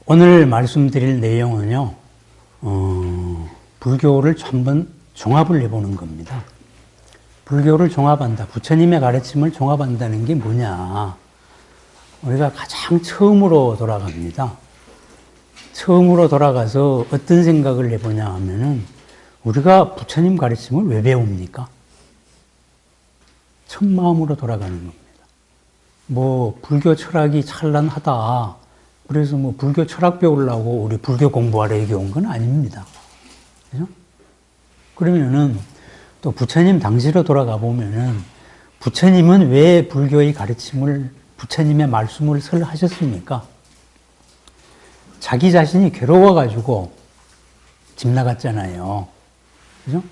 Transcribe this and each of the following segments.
오늘 말씀드릴 내용은요, 불교를 한번 종합을 해보는 겁니다. 불교를 종합한다. 부처님의 가르침을 종합한다는 게 뭐냐. 우리가 가장 처음으로 돌아갑니다. 처음으로 돌아가서 어떤 생각을 해보냐 하면은, 우리가 부처님 가르침을 왜 배웁니까? 첫 마음으로 돌아가는 겁니다. 불교 철학이 찬란하다. 그래서 불교 철학 배우려고 우리 불교 공부하러 여기 온 건 아닙니다. 그죠? 그러면은 또 부처님 당시로 돌아가 보면은 부처님은 왜 불교의 가르침을, 부처님의 말씀을 설하셨습니까? 자기 자신이 괴로워가지고 집 나갔잖아요. 그죠?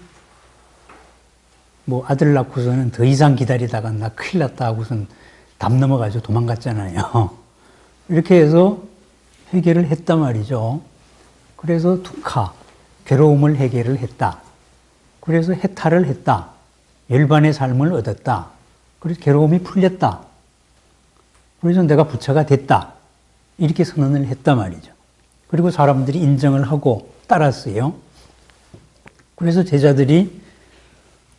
아들 낳고서는 더 이상 기다리다가 나 큰일 났다 하고선 담 넘어가지고 도망갔잖아요. 이렇게 해서 해결을 했단 말이죠. 그래서 두카, 괴로움을 해결을 했다. 그래서 해탈을 했다. 열반의 삶을 얻었다. 그래서 괴로움이 풀렸다. 그래서 내가 부처가 됐다. 이렇게 선언을 했단 말이죠. 그리고 사람들이 인정을 하고 따랐어요. 그래서 제자들이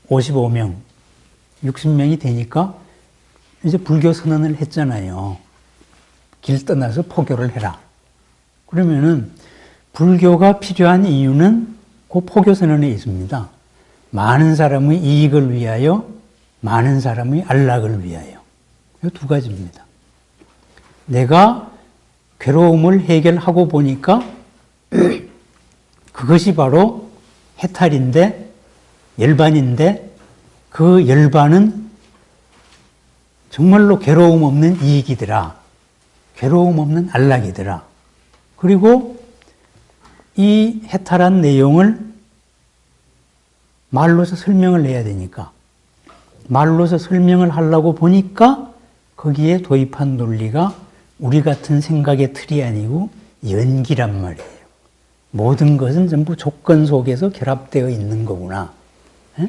55명, 60명이 되니까 이제 불교 선언을 했잖아요. 길 떠나서 포교를 해라. 그러면은 불교가 필요한 이유는 그 포교 선언에 있습니다. 많은 사람의 이익을 위하여, 많은 사람의 안락을 위하여. 이 두 가지입니다. 내가 괴로움을 해결하고 보니까 그것이 바로 해탈인데, 열반인데, 그 열반은 정말로 괴로움 없는 이익이더라. 괴로움 없는 안락이더라. 그리고 이 해탈한 내용을 말로서 설명을 해야 되니까, 말로서 설명을 하려고 보니까 거기에 도입한 논리가 우리 같은 생각의 틀이 아니고 연기란 말이에요. 모든 것은 전부 조건 속에서 결합되어 있는 거구나. 에?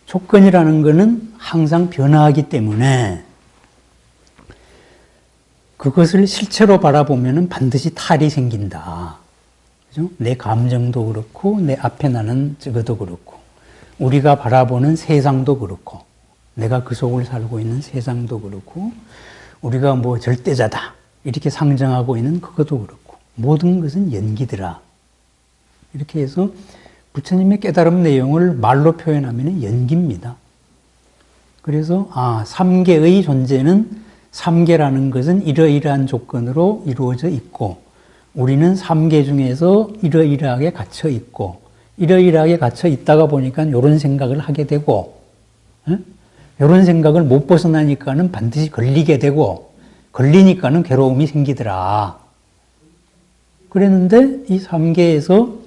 조건이라는 것은 항상 변화하기 때문에 그것을 실체로 바라보면 반드시 탈이 생긴다. 그죠? 내 감정도 그렇고, 내 앞에 나는 저것도 그렇고, 우리가 바라보는 세상도 그렇고, 내가 그 속을 살고 있는 세상도 그렇고, 우리가 절대자다. 이렇게 상정하고 있는 그것도 그렇고, 모든 것은 연기더라. 이렇게 해서 부처님의 깨달음 내용을 말로 표현하면 연기입니다. 그래서, 삼계의 존재는, 삼계라는 것은 이러이러한 조건으로 이루어져 있고, 우리는 삼계 중에서 이러이러하게 갇혀 있고, 이러이러하게 갇혀 있다가 보니까 이런 생각을 하게 되고, 이런 생각을 못 벗어나니까는 반드시 걸리게 되고, 걸리니까는 괴로움이 생기더라. 그랬는데 이 삼계에서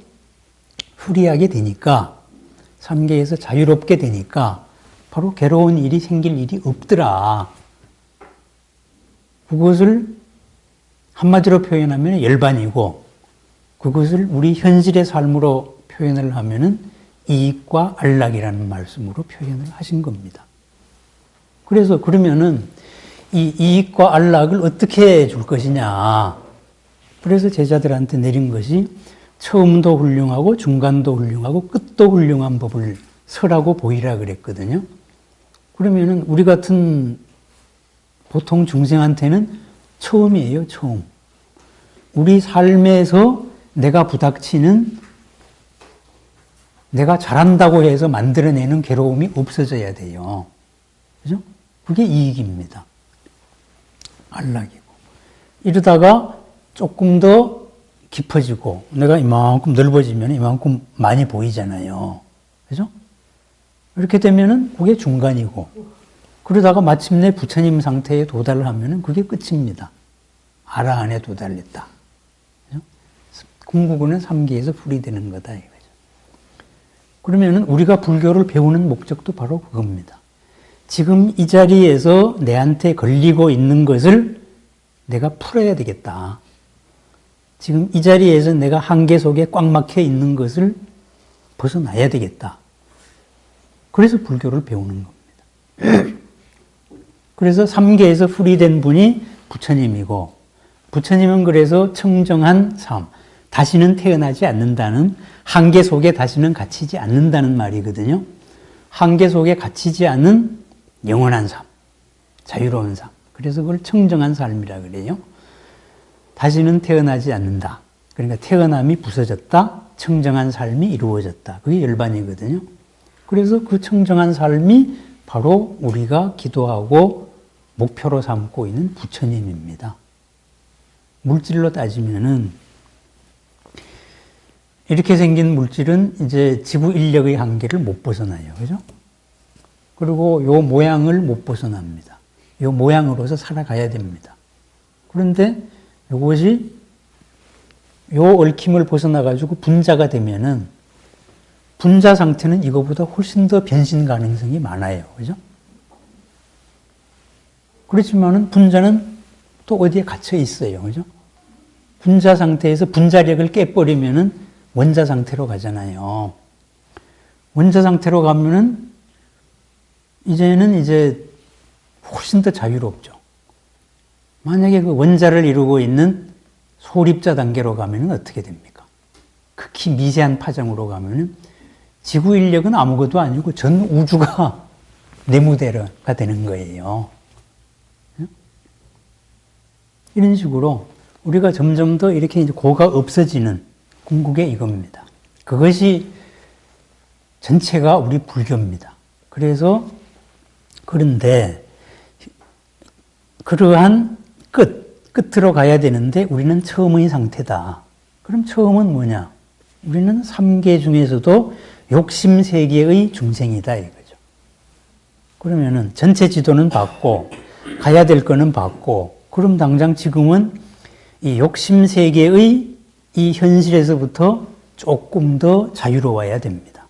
후리하게 되니까, 삼계에서 자유롭게 되니까 바로 괴로운 일이 생길 일이 없더라. 그것을 한마디로 표현하면 열반이고, 그것을 우리 현실의 삶으로 표현을 하면은 이익과 안락이라는 말씀으로 표현을 하신 겁니다. 그래서 그러면은 이 이익과 안락을 어떻게 줄 것이냐. 그래서 제자들한테 내린 것이 처음도 훌륭하고 중간도 훌륭하고 끝도 훌륭한 법을 설하고 보이라 그랬거든요. 그러면은 우리 같은 보통 중생한테는 처음이에요, 처음. 우리 삶에서 내가 부닥치는, 내가 잘한다고 해서 만들어내는 괴로움이 없어져야 돼요. 그죠? 그게 이익입니다. 안락이고. 이러다가 조금 더 깊어지고, 내가 이만큼 넓어지면 이만큼 많이 보이잖아요. 그죠? 이렇게 되면은 그게 중간이고, 그러다가 마침내 부처님 상태에 도달을 하면은 그게 끝입니다. 아라한에 도달했다. 궁극은 삼계에서 풀이되는 거다 이거죠. 그러면은 우리가 불교를 배우는 목적도 바로 그겁니다. 지금 이 자리에서 내한테 걸리고 있는 것을 내가 풀어야 되겠다. 지금 이 자리에서 내가 한계 속에 꽉 막혀 있는 것을 벗어나야 되겠다. 그래서 불교를 배우는 겁니다. 그래서 삼계에서 풀이된 분이 부처님이고, 부처님은 그래서 청정한 삶, 다시는 태어나지 않는다는, 한계 속에 다시는 갇히지 않는다는 말이거든요. 한계 속에 갇히지 않는 영원한 삶, 자유로운 삶. 그래서 그걸 청정한 삶이라 그래요. 다시는 태어나지 않는다. 그러니까 태어남이 부서졌다, 청정한 삶이 이루어졌다. 그게 열반이거든요. 그래서 그 청정한 삶이 바로 우리가 기도하고 목표로 삼고 있는 부처님입니다. 물질로 따지면은 이렇게 생긴 물질은 이제 지구 인력의 한계를 못 벗어나요. 그죠? 그리고 요 모양을 못 벗어납니다. 요 모양으로서 살아가야 됩니다. 그런데 요것이 요 얽힘을 벗어나가지고 분자가 되면은 분자 상태는 이거보다 훨씬 더 변신 가능성이 많아요. 그죠? 그렇지만은 분자는 또 어디에 갇혀 있어요. 그죠? 분자 상태에서 분자력을 깨버리면은 원자 상태로 가잖아요. 원자 상태로 가면은 이제는 훨씬 더 자유롭죠. 만약에 그 원자를 이루고 있는 소립자 단계로 가면은 어떻게 됩니까? 극히 미세한 파장으로 가면은 지구 인력은 아무것도 아니고 전 우주가 내 무대가 되는 거예요. 이런 식으로 우리가 점점 더 이렇게 이제 고가 없어지는 궁극이 이겁니다. 그것이 전체가 우리 불교입니다. 그런데 그러한 끝으로 가야 되는데 우리는 처음의 상태다. 그럼 처음은 뭐냐? 우리는 3계 중에서도 욕심 세계의 중생이다 이거죠. 그러면은 전체 지도는 받고 가야 될 거는 받고, 그럼 당장 지금은 이 욕심 세계의 이 현실에서부터 조금 더 자유로워야 됩니다.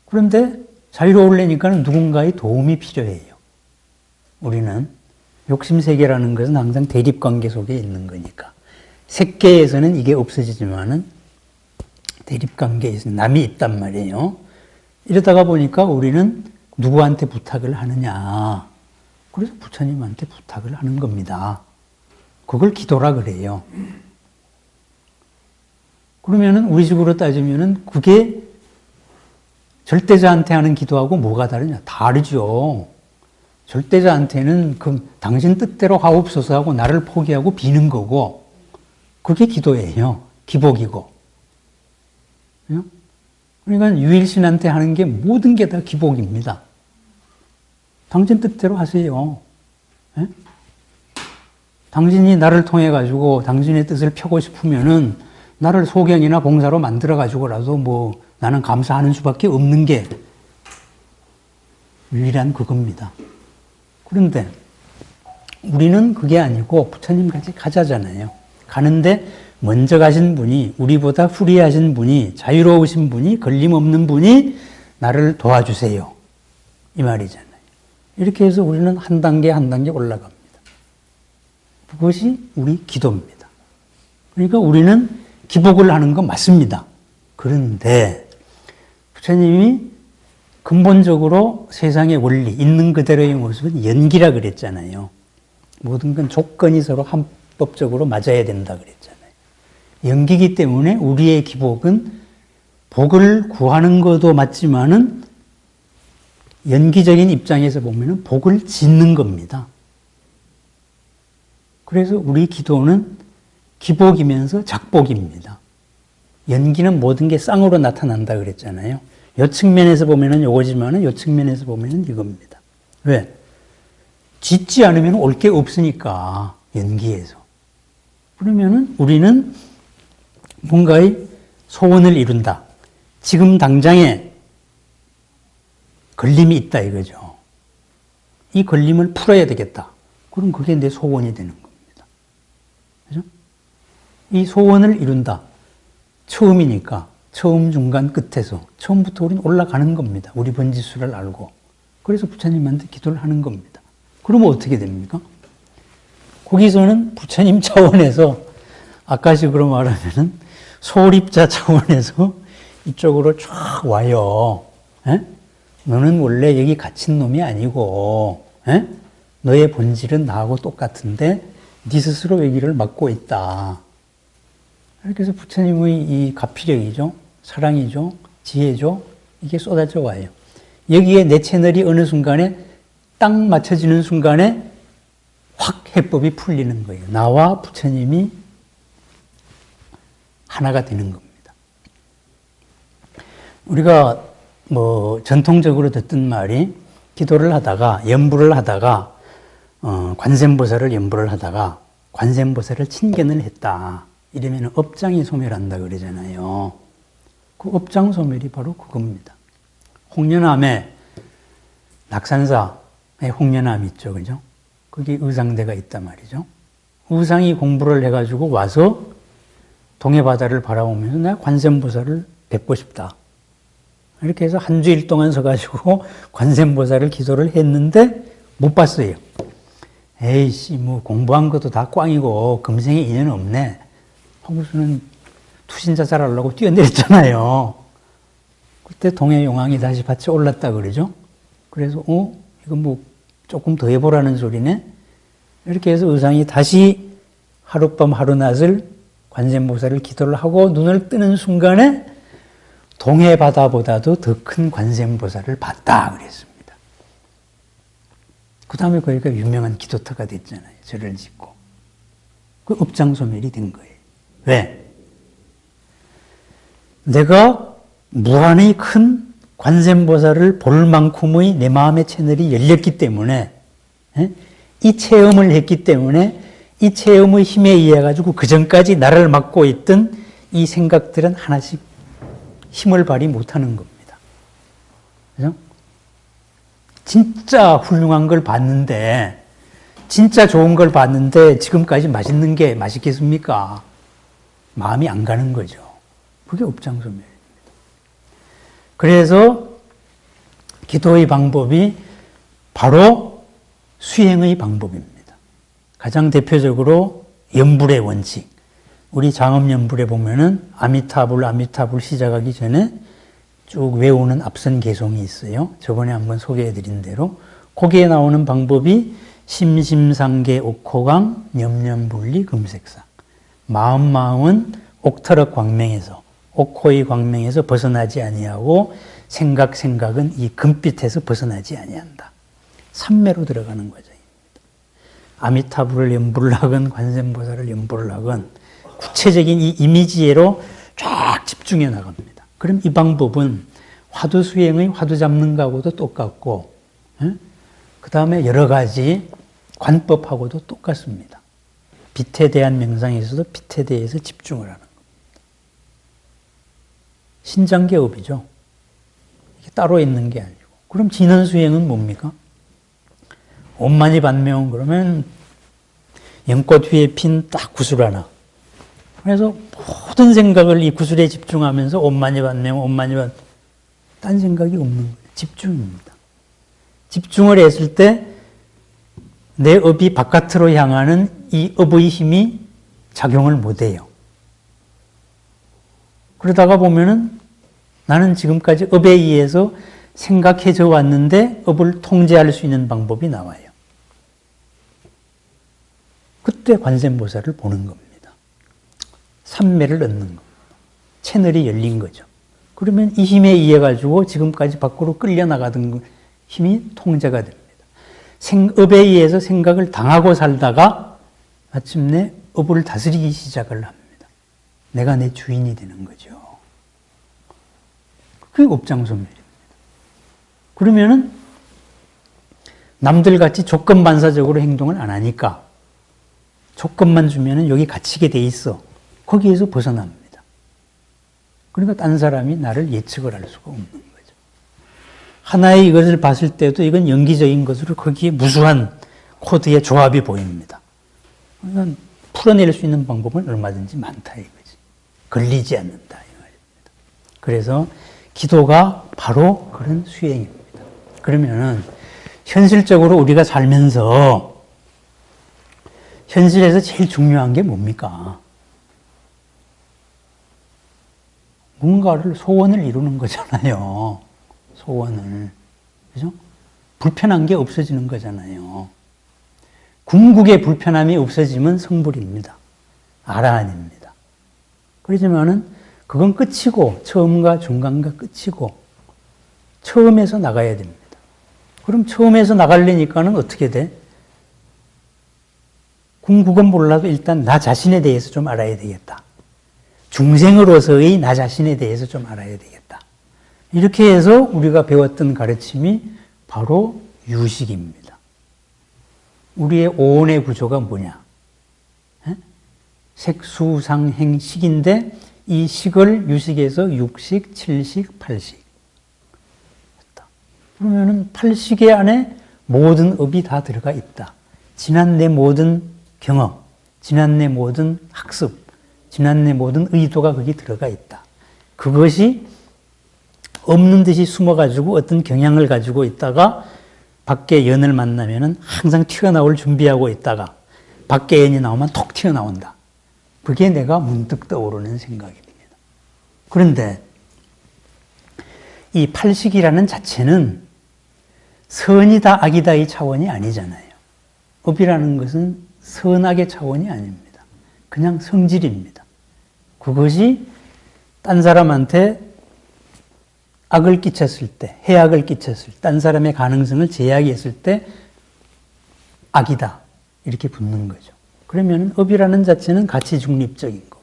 그런데 자유로우려니까는 누군가의 도움이 필요해요. 우리는 욕심 세계라는 것은 항상 대립 관계 속에 있는 거니까. 색계에서는 이게 없어지지만은 대립 관계에서 남이 있단 말이에요. 이러다가 보니까 우리는 누구한테 부탁을 하느냐. 그래서 부처님한테 부탁을 하는 겁니다. 그걸 기도라 그래요. 그러면은 우리 식으로 따지면은 그게 절대자한테 하는 기도하고 뭐가 다르냐? 다르죠. 절대자한테는 그 당신 뜻대로 하옵소서 하고 나를 포기하고 비는 거고, 그게 기도예요. 기복이고. 그러니까 유일신한테 하는 게 모든 게 다 기복입니다. 당신 뜻대로 하세요. 예? 당신이 나를 통해 가지고 당신의 뜻을 펴고 싶으면은 나를 소견이나 봉사로 만들어 가지고라도 뭐 나는 감사하는 수밖에 없는 게 유일한 그겁니다. 그런데 우리는 그게 아니고 부처님까지 가자잖아요. 가는데 먼저 가신 분이, 우리보다 후리하신 분이, 자유로우신 분이, 걸림없는 분이 나를 도와주세요. 이 말이잖아요. 이렇게 해서 우리는 한 단계 한 단계 올라갑니다. 그것이 우리 기도입니다. 그러니까 우리는 기복을 하는 건 맞습니다. 그런데 부처님이 근본적으로 세상의 원리, 있는 그대로의 모습은 연기라 그랬잖아요. 모든 건 조건이 서로 합법적으로 맞아야 된다 그랬잖아요. 연기이기 때문에 우리의 기복은 복을 구하는 것도 맞지만은 연기적인 입장에서 보면은 복을 짓는 겁니다. 그래서 우리 기도는 기복이면서 작복입니다. 연기는 모든 게 쌍으로 나타난다 그랬잖아요. 요 측면에서 보면은 요거지만은 요 측면에서 보면은 이겁니다. 왜? 짓지 않으면 올 게 없으니까, 연기에서. 그러면은 우리는 뭔가의 소원을 이룬다. 지금 당장에 걸림이 있다 이거죠. 이 걸림을 풀어야 되겠다. 그럼 그게 내 소원이 되는 겁니다. 그죠? 이 소원을 이룬다. 처음이니까 처음, 중간, 끝에서 처음부터 우리는 올라가는 겁니다. 우리 번지수를 알고. 그래서 부처님한테 기도를 하는 겁니다. 그러면 어떻게 됩니까? 거기서는 부처님 차원에서 아까식으로 말하면은 소립자 차원에서 이쪽으로 쫙 와요. 에? 너는 원래 여기 갇힌 놈이 아니고, 에? 너의 본질은 나하고 똑같은데 네 스스로 외길을 막고 있다. 이렇게 해서 부처님의 이 가피력이죠. 사랑이죠. 지혜죠. 이게 쏟아져 와요. 여기에 내 채널이 어느 순간에 딱 맞춰지는 순간에 확 해법이 풀리는 거예요. 나와 부처님이 하나가 되는 겁니다. 우리가 뭐 전통적으로 듣던 말이 기도를 하다가 연부를 하다가 관세음보살을 연부를 하다가 관세음보살을 친견을 했다. 이러면 업장이 소멸한다 그러잖아요. 그 업장 소멸이 바로 그겁니다. 홍련암에 낙산사에 홍련암 있죠, 그죠? 거기 의상대가 있단 말이죠. 의상이 공부를 해가지고 와서 동해바다를 바라보면서 내가 관세음보살을 뵙고 싶다. 이렇게 해서 한 주일 동안 서가지고 관세음보살을 기도를 했는데 못 봤어요. 에이씨, 뭐 공부한 것도 다 꽝이고 금생에 인연 없네. 하고서는 투신자살하려고 뛰어내렸잖아요. 그때 동해용왕이 다시 밭에 올랐다 그러죠. 그래서 이거 뭐 조금 더 해보라는 소리네. 이렇게 해서 의상이 다시 하룻밤 하루낮을 관세음보살을 기도를 하고 눈을 뜨는 순간에 동해바다보다도 더 큰 관세음보살을 봤다 그랬습니다. 그 다음에 거기가 유명한 기도터가 됐잖아요. 절을 짓고. 그 업장소멸이 된 거예요. 왜? 내가 무한히 큰 관세음보살을 볼 만큼의 내 마음의 채널이 열렸기 때문에, 이 체험을 했기 때문에 이 체험의 힘에 의해 가지고 그 전까지 나를 막고 있던 이 생각들은 하나씩 힘을 발휘 못하는 겁니다. 그죠? 진짜 훌륭한 걸 봤는데, 진짜 좋은 걸 봤는데 지금까지 맛있는 게 맛있겠습니까? 마음이 안 가는 거죠. 그게 업장소멸입니다. 그래서 기도의 방법이 바로 수행의 방법입니다. 가장 대표적으로 연불의 원칙. 우리 장엄연불에 보면은 아미타불 시작하기 전에 쭉 외우는 앞선 개송이 있어요. 저번에 한번 소개해드린 대로. 거기에 나오는 방법이 심심상계 옥호강 염염분리 금색상. 마음은 옥터럭 광명에서, 옥호의 광명에서 벗어나지 아니하고 생각은 이 금빛에서 벗어나지 아니한다. 삼매로 들어가는 과정입니다. 아미타불을 연불을 하건 관세음보살을 연불을 하건 구체적인 이 이미지로 쫙 집중해 나갑니다. 그럼 이 방법은 화두 수행의 화두 잡는 거하고도 똑같고, 그 다음에 여러 가지 관법하고도 똑같습니다. 빛에 대한 명상에서도 빛에 대해서 집중을 하는 겁니다. 신장개업이죠. 이게 따로 있는 게 아니고. 그럼 진언수행은 뭡니까? 엄만이반명 그러면 연꽃 위에 핀 딱 구슬 하나. 그래서 모든 생각을 이 구슬에 집중하면서 엄만이반명, 딴 생각이 없는 거예요. 집중입니다. 집중을 했을 때 내 업이 바깥으로 향하는 이 업의 힘이 작용을 못해요. 그러다가 보면은 나는 지금까지 업에 의해서 생각해져 왔는데 업을 통제할 수 있는 방법이 나와요. 그때 관세음보살을 보는 겁니다. 삼매를 얻는 겁니다. 채널이 열린 거죠. 그러면 이 힘에 의해 가지고 지금까지 밖으로 끌려나가던 힘이 통제가 됩니다. 업에 의해서 생각을 당하고 살다가 마침내 업을 다스리기 시작을 합니다. 내가 내 주인이 되는 거죠. 그게 업장소멸입니다. 그러면은 남들같이 조건반사적으로 행동을 안 하니까 조건만 주면은 여기 갇히게 돼 있어. 거기에서 벗어납니다. 그러니까 딴 사람이 나를 예측을 할 수가 없는 거죠. 하나의 이것을 봤을 때도 이건 연기적인 것으로 거기에 무수한 코드의 조합이 보입니다. 그러니까 풀어낼 수 있는 방법은 얼마든지 많다 이거지. 걸리지 않는다 이 말입니다. 그래서 기도가 바로 그런 수행입니다. 그러면은 현실적으로 우리가 살면서 현실에서 제일 중요한 게 뭡니까? 뭔가를 소원을 이루는 거잖아요. 소원을. 그죠? 불편한 게 없어지는 거잖아요. 궁극의 불편함이 없어지면 성불입니다. 아라한입니다. 그렇지만은 그건 끝이고 처음과 중간과 끝이고 처음에서 나가야 됩니다. 그럼 처음에서 나가려니까는 어떻게 돼? 궁극은 몰라도 일단 나 자신에 대해서 좀 알아야 되겠다. 중생으로서의 나 자신에 대해서 좀 알아야 되겠다. 이렇게 해서 우리가 배웠던 가르침이 바로 유식입니다. 우리의 오온의 구조가 뭐냐? 색수상행식인데 이 식을 유식에서 육식, 칠식, 팔식. 그러면은 팔식의 안에 모든 업이 다 들어가 있다. 지난 내 모든 경험, 지난 내 모든 학습, 지난 내 모든 의도가 거기 들어가 있다. 그것이 없는 듯이 숨어가지고 어떤 경향을 가지고 있다가 밖에 연을 만나면은 항상 튀어나올 준비하고 있다가 밖에 연이 나오면 톡 튀어나온다. 그게 내가 문득 떠오르는 생각입니다. 그런데 이 팔식이라는 자체는 선이다 악이다의 차원이 아니잖아요. 업이라는 것은 선악의 차원이 아닙니다. 그냥 성질입니다. 그것이 딴 사람한테 악을 끼쳤을 때, 해악을 끼쳤을 때, 딴 사람의 가능성을 제약했을 때 악이다 이렇게 붙는 거죠. 그러면 업이라는 자체는 가치 중립적인 거고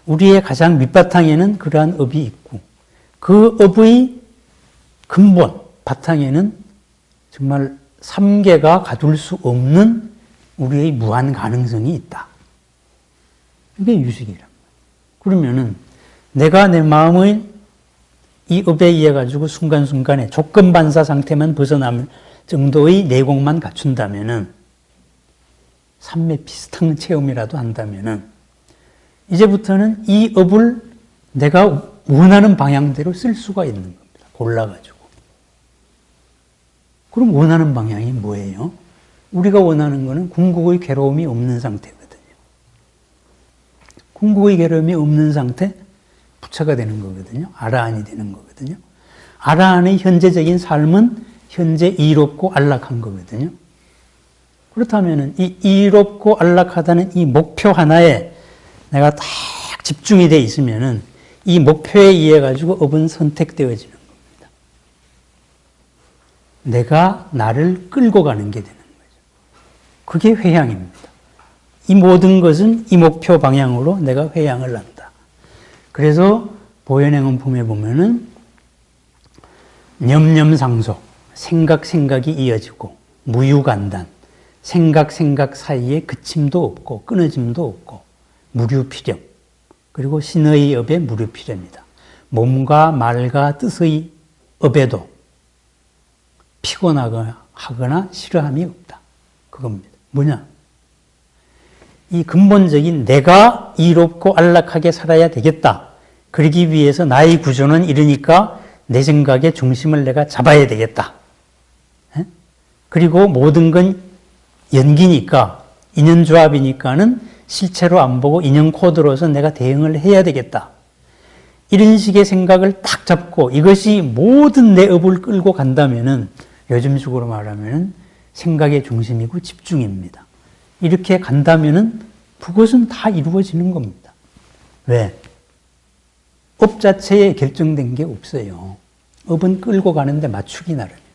우리의 가장 밑바탕에는 그러한 업이 있고 그 업의 근본, 바탕에는 정말 삼계가 가둘 수 없는 우리의 무한 가능성이 있다. 이게 유식이란 말이에요. 그러면은 내가 내 마음의 이 업에 의해 가지고 순간순간에 조건반사 상태만 벗어남을 정도의 내공만 갖춘다면은 삼매 비슷한 체험이라도 한다면은 이제부터는 이 업을 내가 원하는 방향대로 쓸 수가 있는 겁니다. 골라가지고. 그럼 원하는 방향이 뭐예요? 우리가 원하는 것은 궁극의 괴로움이 없는 상태거든요. 궁극의 괴로움이 없는 상태, 부처가 되는 거거든요. 아라한이 되는 거거든요. 아라한의 현재적인 삶은 현재 이롭고 안락한 거거든요. 그렇다면 이 이롭고 안락하다는 이 목표 하나에 내가 딱 집중이 돼 있으면은 이 목표에 의해 가지고 업은 선택되어지는 겁니다. 내가 나를 끌고 가는 게 되는 거죠. 그게 회향입니다. 이 모든 것은 이 목표 방향으로 내가 회향을 한다. 그래서 보현행원품에 보면은 념념상속, 생각이 이어지고 무유간단, 생각 사이에 그침도 없고 끊어짐도 없고 무류필염, 그리고 신의 업의 무류필염이다. 몸과 말과 뜻의 업에도 피곤하거나 싫어함이 없다. 그겁니다. 뭐냐? 이 근본적인 내가 이롭고 안락하게 살아야 되겠다. 그러기 위해서 나의 구조는 이러니까 내 생각의 중심을 내가 잡아야 되겠다. 그리고 모든 건 연기니까, 인연조합이니까는 실체로 안 보고 인연 코드로서 내가 대응을 해야 되겠다. 이런 식의 생각을 딱 잡고 이것이 모든 내 업을 끌고 간다면은 요즘식으로 말하면은 생각의 중심이고 집중입니다. 이렇게 간다면은 그것은 다 이루어지는 겁니다. 왜? 업 자체에 결정된 게 없어요. 업은 끌고 가는데 맞추기 나름입니다.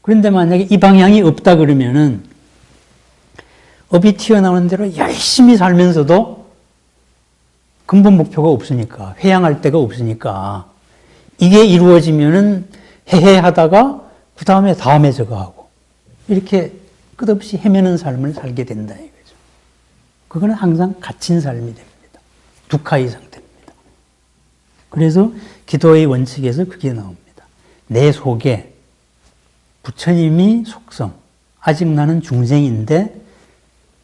그런데 만약에 이 방향이 없다 그러면은 업이 튀어나오는 대로 열심히 살면서도 근본 목표가 없으니까, 회양할 데가 없으니까 이게 이루어지면은 해하다가 그 다음에 저거 하고 이렇게 끝없이 헤매는 삶을 살게 된다 이거죠. 그거는 항상 갇힌 삶이 됩니다. 두카의 상태입니다. 그래서 기도의 원칙에서 그게 나옵니다. 내 속에 부처님이 속성, 아직 나는 중생인데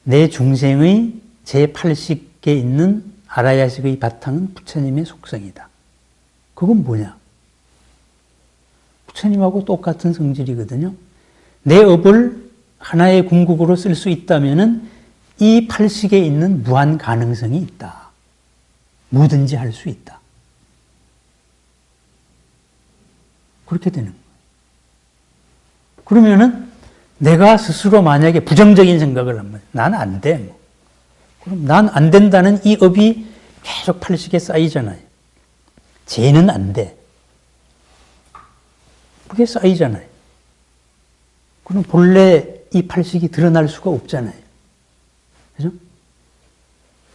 내 중생의 제8식에 있는 아라야식의 바탕은 부처님의 속성이다. 그건 뭐냐? 부처님하고 똑같은 성질이거든요. 내 업을 하나의 궁극으로 쓸 수 있다면은 이 8식에 있는 무한 가능성이 있다. 뭐든지 할 수 있다. 그렇게 되는 거예요. 그러면은 내가 스스로 만약에 부정적인 생각을 하면 난 안 돼. 뭐. 그럼 난 안 된다는 이 업이 계속 팔식에 쌓이잖아요. 쟤는 안 돼. 그게 쌓이잖아요. 그럼 본래 이 팔식이 드러날 수가 없잖아요. 그죠?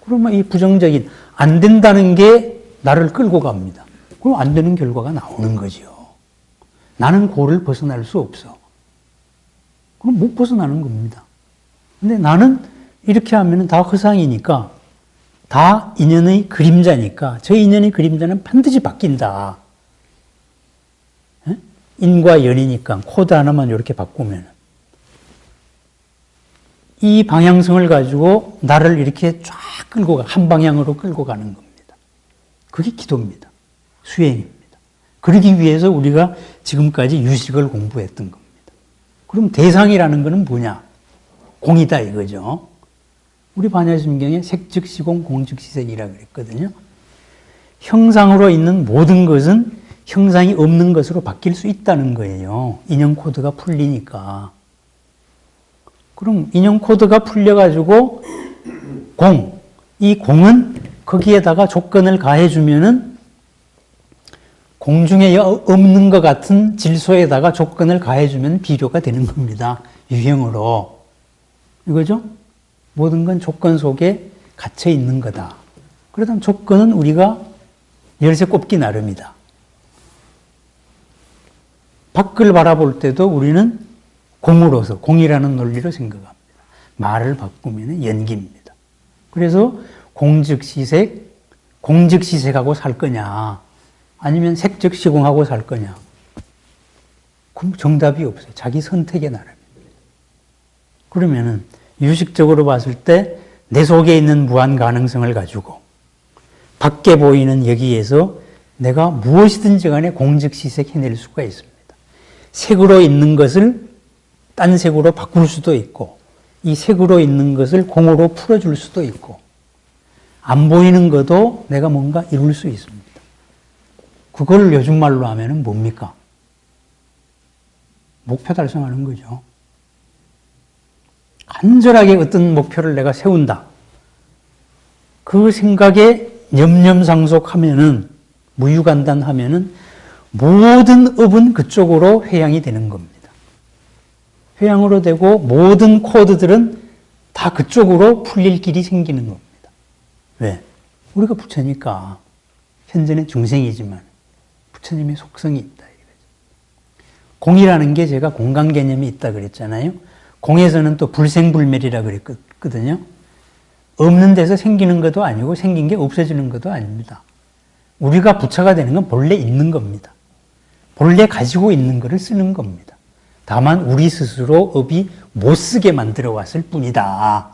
그러면 이 부정적인 안 된다는 게 나를 끌고 갑니다. 그럼 안 되는 결과가 나오는 거죠. 나는 고를 벗어날 수 없어. 그럼 못 벗어나는 겁니다. 근데 나는 이렇게 하면 다 허상이니까, 다 인연의 그림자니까, 저 인연의 그림자는 반드시 바뀐다. 인과 연이니까 코드 하나만 이렇게 바꾸면 이 방향성을 가지고 나를 이렇게 쫙 끌고 가, 한 방향으로 끌고 가는 겁니다. 그게 기도입니다. 수행입니다. 그러기 위해서 우리가 지금까지 유식을 공부했던 겁니다. 그럼 대상이라는 것은 뭐냐? 공이다 이거죠. 우리 반야심경에 색즉시공 공즉시색이라고 그랬거든요. 형상으로 있는 모든 것은 형상이 없는 것으로 바뀔 수 있다는 거예요. 인연 코드가 풀리니까. 그럼 인연 코드가 풀려가지고 이 공은 거기에다가 조건을 가해주면은 공중에 없는 것 같은 질소에다가 조건을 가해주면 비료가 되는 겁니다. 유형으로. 이거죠? 모든 건 조건 속에 갇혀 있는 거다. 그러다 조건은 우리가 열쇠 꼽기 나름이다. 밖을 바라볼 때도 우리는 공으로서, 공이라는 논리로 생각합니다. 말을 바꾸면 연기입니다. 그래서 공즉시색, 공즉시색하고 살 거냐, 아니면 색즉시공하고 살 거냐. 그럼 정답이 없어요. 자기 선택의 나라입니다. 그러면은 유식적으로 봤을 때 내 속에 있는 무한 가능성을 가지고 밖에 보이는 여기에서 내가 무엇이든지 간에 공즉시색 해낼 수가 있습니다. 색으로 있는 것을 딴 색으로 바꿀 수도 있고, 이 색으로 있는 것을 공으로 풀어줄 수도 있고, 안 보이는 것도 내가 뭔가 이룰 수 있습니다. 그걸 요즘 말로 하면은 뭡니까? 목표 달성하는 거죠. 간절하게 어떤 목표를 내가 세운다. 그 생각에 염념상속하면은, 무유간단하면은 모든 업은 그쪽으로 회양이 되는 겁니다. 회양으로 되고 모든 코드들은 다 그쪽으로 풀릴 길이 생기는 겁니다. 왜? 우리가 부처니까 현재는 중생이지만 부처님의 속성이 있다. 공이라는 게 제가 공간 개념이 있다 그랬잖아요. 공에서는 또 불생불멸이라 그랬거든요. 없는 데서 생기는 것도 아니고 생긴 게 없어지는 것도 아닙니다. 우리가 부처가 되는 건 본래 있는 겁니다. 본래 가지고 있는 것을 쓰는 겁니다. 다만 우리 스스로 업이 못 쓰게 만들어 왔을 뿐이다.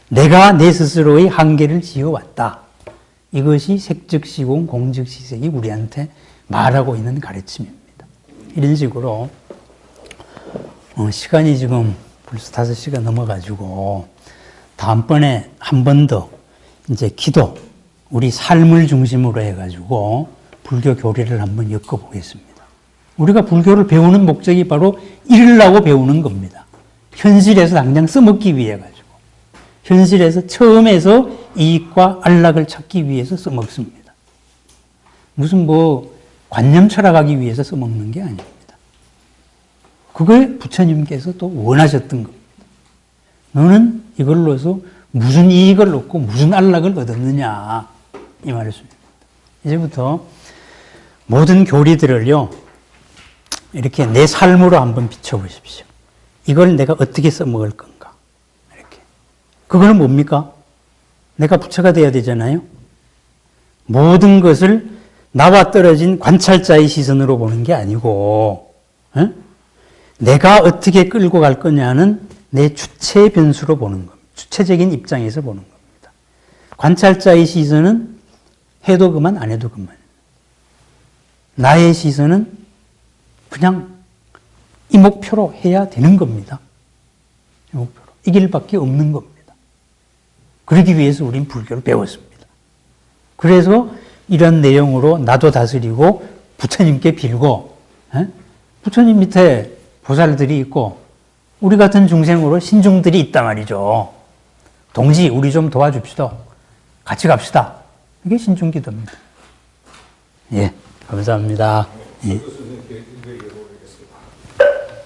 내가 내 스스로의 한계를 지어왔다. 이것이 색즉시공 공즉시색이 우리한테 말하고 있는 가르침입니다. 이런 식으로 시간이 지금 벌써 5시가 넘어가지고 다음번에 한 번 더 이제 기도, 우리 삶을 중심으로 해가지고 불교 교리를 한번 엮어보겠습니다. 우리가 불교를 배우는 목적이 바로 이르려고 배우는 겁니다. 현실에서 당장 써먹기 위해 가지고. 현실에서 처음에서 이익과 안락을 찾기 위해서 써먹습니다. 무슨 관념 철학하기 위해서 써먹는 게 아닙니다. 그걸 부처님께서 또 원하셨던 겁니다. 너는 이걸로서 무슨 이익을 얻고 무슨 안락을 얻었느냐, 이 말씀입니다. 이제부터 모든 교리들을요, 이렇게 내 삶으로 한번 비춰보십시오. 이걸 내가 어떻게 써먹을 건가. 이렇게. 그거는 뭡니까? 내가 부처가 되어야 되잖아요. 모든 것을 나와 떨어진 관찰자의 시선으로 보는 게 아니고, 내가 어떻게 끌고 갈 거냐는 내 주체의 변수로 보는 겁니다. 주체적인 입장에서 보는 겁니다. 관찰자의 시선은 해도 그만 안 해도 그만. 나의 시선은 그냥 이 목표로 해야 되는 겁니다. 이 목표로. 이 길밖에 없는 겁니다. 그러기 위해서 우린 불교를 배웠습니다. 그래서 이런 내용으로 나도 다스리고 부처님께 빌고, 부처님 밑에 보살들이 있고 우리 같은 중생으로 신중들이 있단 말이죠. 동지, 우리 좀 도와줍시다. 같이 갑시다. 이게 신중기도입니다. 예, 감사합니다. 예.